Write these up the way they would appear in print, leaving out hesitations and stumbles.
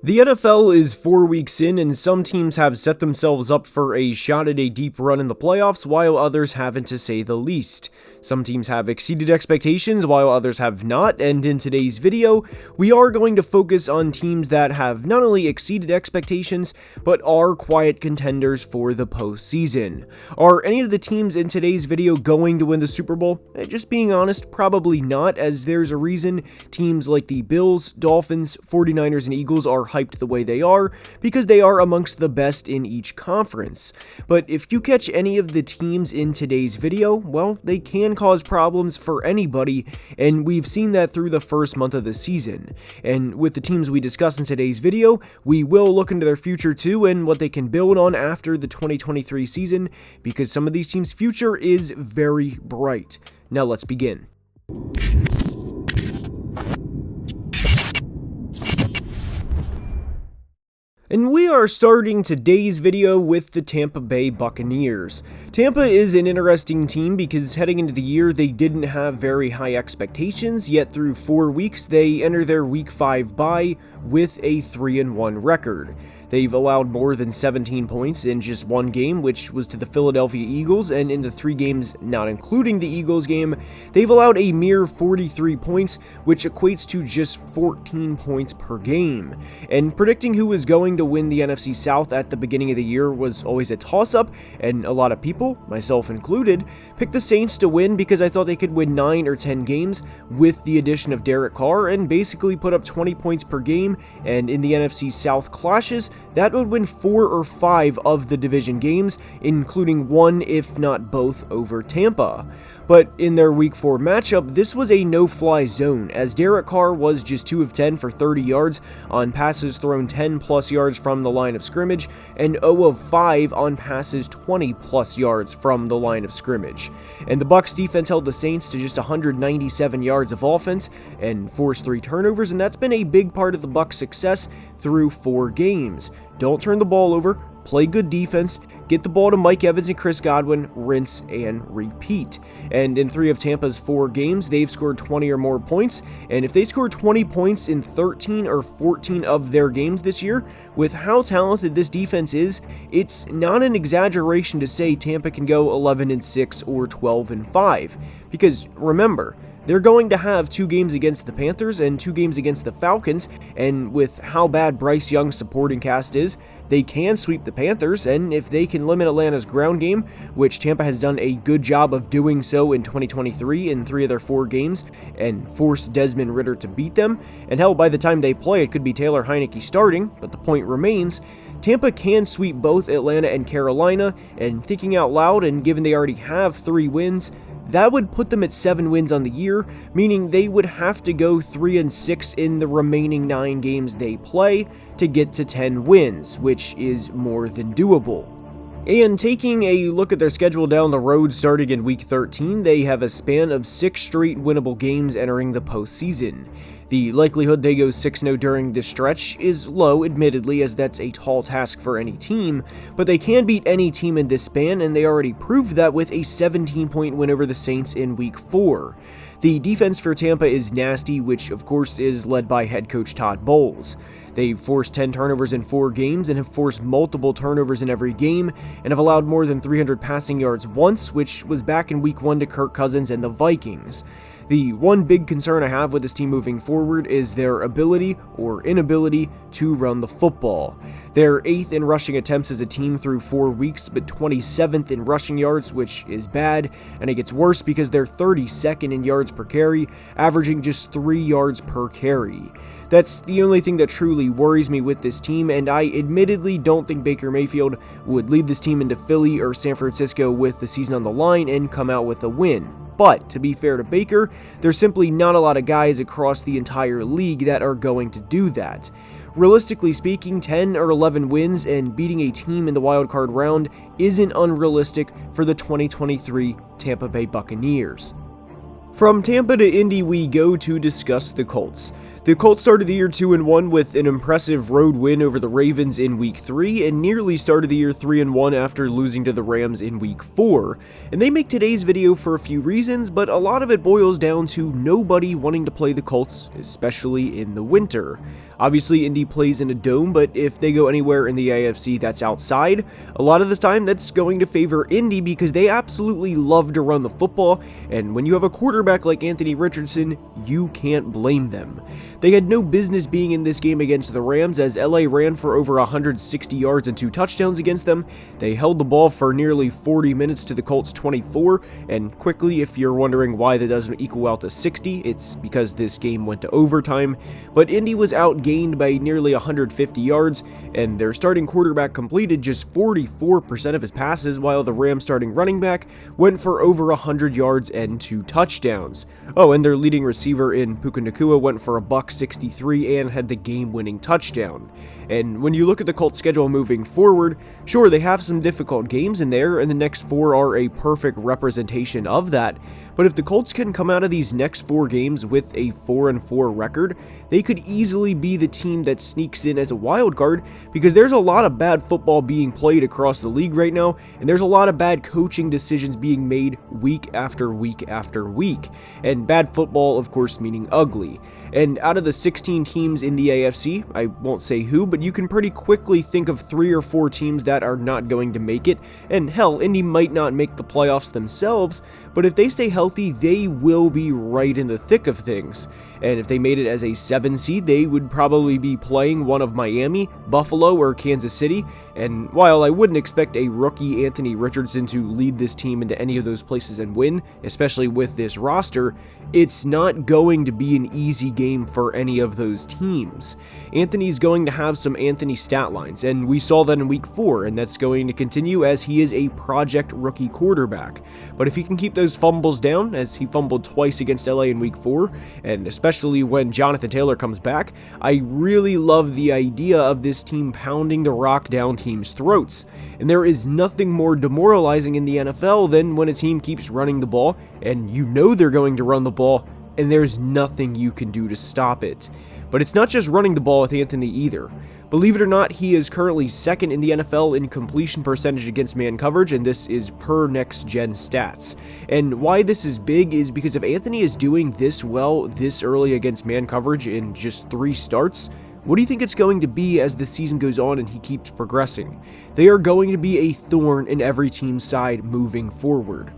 The NFL is 4 weeks in, and some teams have set themselves up for a shot at a deep run in the playoffs, while others haven't, to say the least. Some teams have exceeded expectations, while others have not, and in today's video, we are going to focus on teams that have not only exceeded expectations, but are quiet contenders for the postseason. Are any of the teams in today's video going to win the Super Bowl? Just being honest, probably not, as there's a reason teams like the Bills, Dolphins, 49ers, and Eagles are hyped the way they are, because they are amongst the best in each conference. But if you catch any of the teams in today's video, well, they can cause problems for anybody, and we've seen that through the first month of the season. And with the teams we discuss in today's video, we will look into their future too, and what they can build on after the 2023 season, because some of these teams' future is very bright. Now let's begin. And we are starting today's video with the Tampa Bay Buccaneers. Tampa is an interesting team because heading into the year they didn't have very high expectations, yet through 4 weeks they enter their Week 5 bye with a 3-1 record. They've allowed more than 17 points in just one game, which was to the Philadelphia Eagles, and in the 3 games not including the Eagles game, they've allowed a mere 43 points, which equates to just 14 points per game. And predicting who was going to win the NFC South at the beginning of the year was always a toss-up, and a lot of people, myself included, picked the Saints to win because I thought they could win 9 or 10 games with the addition of Derek Carr and basically put up 20 points per game, and in the NFC South clashes, that would win 4 or 5 of the division games, including 1 if not both over Tampa. But in their Week 4 matchup, this was a no-fly zone, as Derek Carr was just 2 of 10 for 30 yards on passes thrown 10 plus yards from the line of scrimmage, and 0 of 5 on passes 20 plus yards from the line of scrimmage. And the Bucs defense held the Saints to just 197 yards of offense and forced 3 turnovers, and that's been a big part of the Bucs' success through 4 games. Don't turn the ball over, play good defense, get the ball to Mike Evans and Chris Godwin, rinse and repeat. And in 3 of Tampa's 4 games, they've scored 20 or more points, and if they score 20 points in 13 or 14 of their games this year, with how talented this defense is, it's not an exaggeration to say Tampa can go 11-6 or 12-5. Because remember, they're going to have 2 games against the Panthers and 2 games against the Falcons, and with how bad Bryce Young's supporting cast is, they can sweep the Panthers, and if they can limit Atlanta's ground game, which Tampa has done a good job of doing so in 2023 in 3 of their 4 games, and force Desmond Ridder to beat them, and hell, by the time they play, it could be Taylor Heineke starting, but the point remains, Tampa can sweep both Atlanta and Carolina, and thinking out loud, and given they already have 3 wins, that would put them at 7 wins on the year, meaning they would have to go 3-6 in the remaining 9 games they play to get to 10 wins, which is more than doable. And taking a look at their schedule down the road starting in Week 13, they have a span of 6 straight winnable games entering the postseason. The likelihood they go 6-0 during this stretch is low, admittedly, as that's a tall task for any team, but they can beat any team in this span, and they already proved that with a 17-point win over the Saints in Week 4. The defense for Tampa is nasty, which of course is led by head coach Todd Bowles. They've forced 10 turnovers in 4 games and have forced multiple turnovers in every game, and have allowed more than 300 passing yards once, which was back in Week 1 to Kirk Cousins and the Vikings. The one big concern I have with this team moving forward is their ability or inability to run the football. They're 8th in rushing attempts as a team through 4 weeks, but 27th in rushing yards, which is bad, and it gets worse because they're 32nd in yards per carry, averaging just 3 yards per carry. That's the only thing that truly worries me with this team, and I admittedly don't think Baker Mayfield would lead this team into Philly or San Francisco with the season on the line and come out with a win. But, to be fair to Baker, there's simply not a lot of guys across the entire league that are going to do that. Realistically speaking, 10 or 11 wins and beating a team in the wildcard round isn't unrealistic for the 2023 Tampa Bay Buccaneers. From Tampa to Indy, we go to discuss the Colts. The Colts started the year 2-1 with an impressive road win over the Ravens in Week 3 and nearly started the year 3-1 after losing to the Rams in Week 4. And they make today's video for a few reasons, but a lot of it boils down to nobody wanting to play the Colts, especially in the winter. Obviously, Indy plays in a dome, but if they go anywhere in the AFC that's outside, a lot of the time that's going to favor Indy because they absolutely love to run the football, and when you have a quarterback like Anthony Richardson, you can't blame them. They had no business being in this game against the Rams as LA ran for over 160 yards and 2 touchdowns against them. They held the ball for nearly 40 minutes to the Colts 24, and quickly, if you're wondering why that doesn't equal out to 60, it's because this game went to overtime, but Indy was outgained by nearly 150 yards, and their starting quarterback completed just 44% of his passes, while the Rams starting running back went for over 100 yards and 2 touchdowns. Oh, and their leading receiver in Puka Nacua went for a $163 and had the game-winning touchdown. And when you look at the Colts schedule moving forward, sure, they have some difficult games in there, and the next 4 are a perfect representation of that, but if the Colts can come out of these next 4 games with a 4-4 record, they could easily be the team that sneaks in as a wild card, because there's a lot of bad football being played across the league right now, and there's a lot of bad coaching decisions being made week after week after week. And bad football, of course, meaning ugly. And out of the 16 teams in the AFC, I won't say who, but you can pretty quickly think of 3 or 4 teams that are not going to make it. And hell, Indy might not make the playoffs themselves, but if they stay healthy, they will be right in the thick of things. And if they made it as a 7 seed, they would probably be playing one of Miami, Buffalo, or Kansas City. And while I wouldn't expect a rookie Anthony Richardson to lead this team into any of those places and win, especially with this roster, it's not going to be an easy game for any of those teams. Anthony's going to have some Anthony stat lines, and we saw that in Week 4, and that's going to continue as he is a project rookie quarterback. But if he can keep those fumbles down, as he fumbled twice against LA in Week 4, and especially when Jonathan Taylor comes back, I really love the idea of this team pounding the rock down teams' throats. And there is nothing more demoralizing in the NFL than when a team keeps running the ball, and you know they're going to run the ball, and there's nothing you can do to stop it. But it's not just running the ball with Anthony either. Believe it or not, he is currently second in the NFL in completion percentage against man coverage, and this is per Next Gen Stats. And why this is big is because if Anthony is doing this well this early against man coverage in just 3 starts, what do you think it's going to be as the season goes on and he keeps progressing? They are going to be a thorn in every team's side moving forward.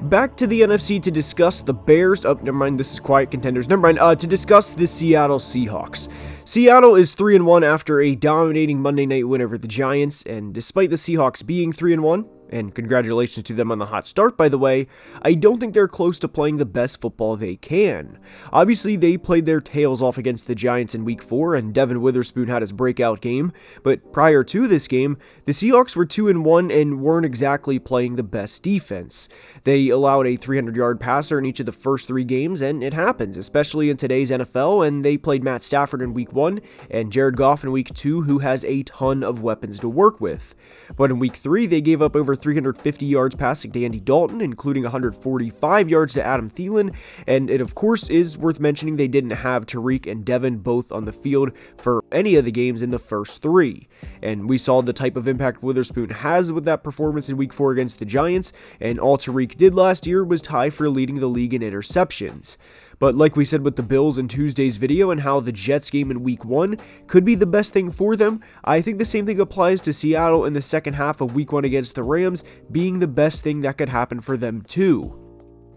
Back to the NFC to discuss the Bears. Oh, never mind, this is quiet contenders. Never mind. To discuss the Seattle Seahawks. Seattle is 3-1 after a dominating Monday night win over the Giants, and despite the Seahawks being 3-1, and congratulations to them on the hot start, by the way, I don't think they're close to playing the best football they can. Obviously, they played their tails off against the Giants in Week 4, and Devin Witherspoon had his breakout game, but prior to this game, the Seahawks were 2-1 and weren't exactly playing the best defense. They allowed a 300-yard passer in each of the first 3 games, and it happens, especially in today's NFL, and they played Matt Stafford in Week 1 and Jared Goff in Week 2, who has a ton of weapons to work with. But in Week 3, they gave up over 350 yards passing to Andy Dalton, including 145 yards to Adam Thielen, and it of course is worth mentioning they didn't have Tariq and Devin both on the field for any of the games in the first 3. And we saw the type of impact Witherspoon has with that performance in Week 4 against the Giants, and all Tariq did last year was tie for leading the league in interceptions. But like we said with the Bills in Tuesday's video and how the Jets game in Week 1 could be the best thing for them, I think the same thing applies to Seattle in the second half of Week 1 against the Rams being the best thing that could happen for them too.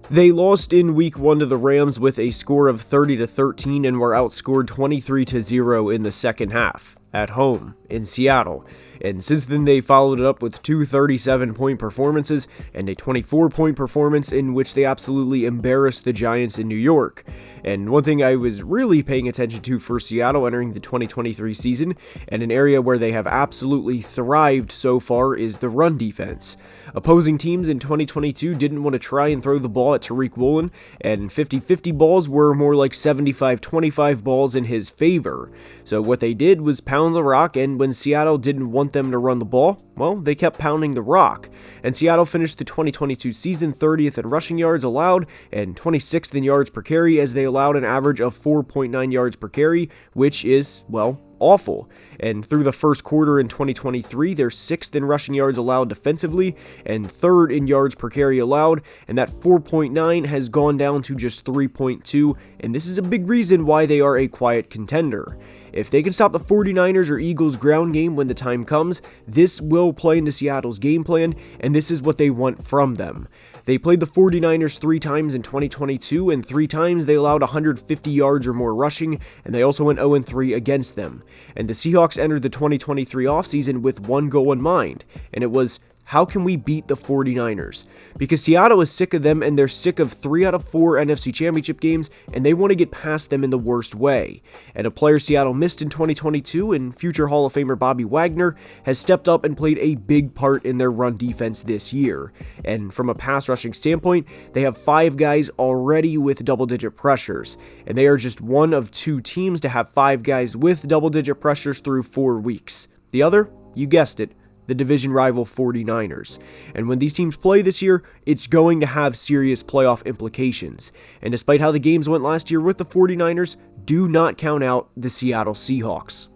They lost in Week 1 to the Rams with a score of 30-13 and were outscored 23-0 in the second half at home in Seattle. And since then, they followed it up with 2 37-point performances and a 24-point performance in which they absolutely embarrassed the Giants in New York. And one thing I was really paying attention to for Seattle entering the 2023 season, and an area where they have absolutely thrived so far, is the run defense. Opposing teams in 2022 didn't want to try and throw the ball at Tariq Woolen, and 50-50 balls were more like 75-25 balls in his favor. So what they did was pound pound the rock, and when Seattle didn't want them to run the ball, well, they kept pounding the rock. And Seattle finished the 2022 season 30th in rushing yards allowed and 26th in yards per carry, as they allowed an average of 4.9 yards per carry, which is, well, awful. And through the first quarter in 2023, they're 6th in rushing yards allowed defensively and 3rd in yards per carry allowed, and that 4.9 has gone down to just 3.2, and this is a big reason why they are a quiet contender. If they can stop the 49ers or Eagles ground game when the time comes, this will play into Seattle's game plan, and this is what they want from them. They played the 49ers 3 times in 2022, and 3 times they allowed 150 yards or more rushing, and they also went 0-3 against them. And the Seahawks entered the 2023 offseason with one goal in mind, and it was, how can we beat the 49ers? Because Seattle is sick of them, and they're sick of 3 out of 4 NFC Championship games, and they want to get past them in the worst way. And a player Seattle missed in 2022, and future Hall of Famer Bobby Wagner, has stepped up and played a big part in their run defense this year. And from a pass rushing standpoint, they have 5 guys already with double-digit pressures, and they are just one of 2 teams to have 5 guys with double-digit pressures through 4 weeks. The other, you guessed it, the division rival 49ers. And when these teams play this year, it's going to have serious playoff implications. And despite how the games went last year with the 49ers, do not count out the Seattle Seahawks.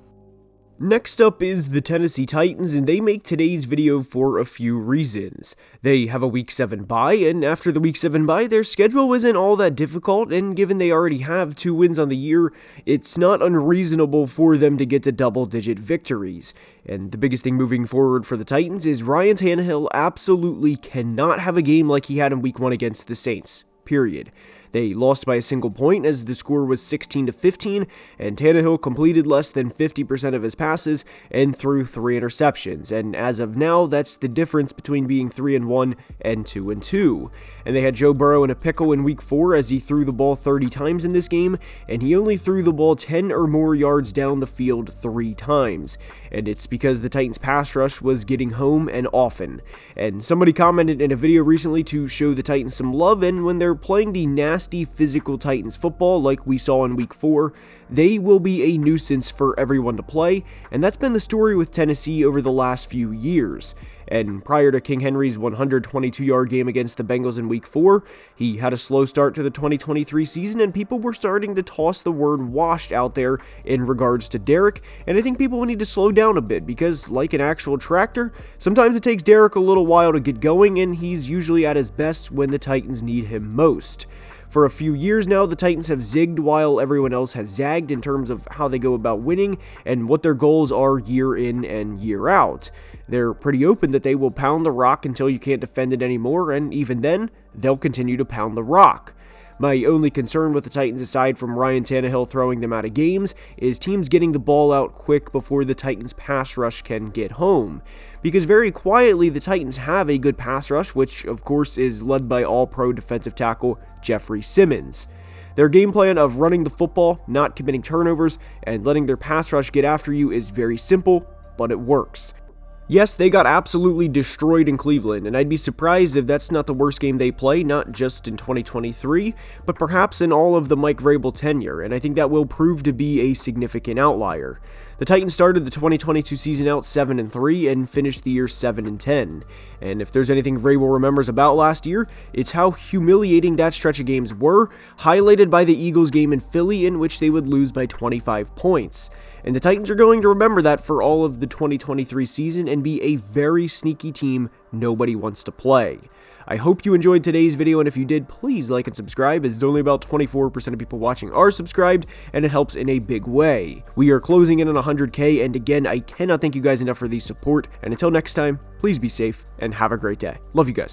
Next up is the Tennessee Titans, and they make today's video for a few reasons. They have a Week 7 bye, and after the Week 7 bye, their schedule isn't all that difficult, and given they already have 2 wins on the year, it's not unreasonable for them to get to double-digit victories. And the biggest thing moving forward for the Titans is Ryan Tannehill absolutely cannot have a game like he had in Week 1 against the Saints. Period. They lost by a single point as the score was 16-15, and Tannehill completed less than 50% of his passes and threw 3 interceptions. And as of now, that's the difference between being 3-1 and 2-2. And they had Joe Burrow in a pickle in Week 4 as he threw the ball 30 times in this game, and he only threw the ball 10 or more yards down the field 3 times. And it's because the Titans' pass rush was getting home and often. And somebody commented in a video recently to show the Titans some love, and when they're playing the nasty physical Titans football like we saw in Week 4, they will be a nuisance for everyone to play, and that's been the story with Tennessee over the last few years. And prior to King Henry's 122-yard game against the Bengals in Week 4, he had a slow start to the 2023 season, and people were starting to toss the word washed out there in regards to Derek, and I think people need to slow down a bit because, like an actual tractor, sometimes it takes Derek a little while to get going, and he's usually at his best when the Titans need him most. For a few years now, the Titans have zigged while everyone else has zagged in terms of how they go about winning and what their goals are year in and year out. They're pretty open that they will pound the rock until you can't defend it anymore, and even then, they'll continue to pound the rock. My only concern with the Titans, aside from Ryan Tannehill throwing them out of games, is teams getting the ball out quick before the Titans' pass rush can get home. Because very quietly, the Titans have a good pass rush, which of course is led by all-pro defensive tackle Jeffrey Simmons. Their game plan of running the football, not committing turnovers, and letting their pass rush get after you is very simple, but it works. Yes, they got absolutely destroyed in Cleveland, and I'd be surprised if that's not the worst game they play, not just in 2023, but perhaps in all of the Mike Vrabel tenure, and I think that will prove to be a significant outlier. The Titans started the 2022 season out 7-3 and finished the year 7-10. And if there's anything Vrabel remembers about last year, it's how humiliating that stretch of games were, highlighted by the Eagles game in Philly in which they would lose by 25 points. And the Titans are going to remember that for all of the 2023 season and be a very sneaky team nobody wants to play. I hope you enjoyed today's video, and if you did, please like and subscribe, as only about 24% of people watching are subscribed, and it helps in a big way. We are closing in on 100K, and again, I cannot thank you guys enough for the support, and until next time, please be safe, and have a great day. Love you guys.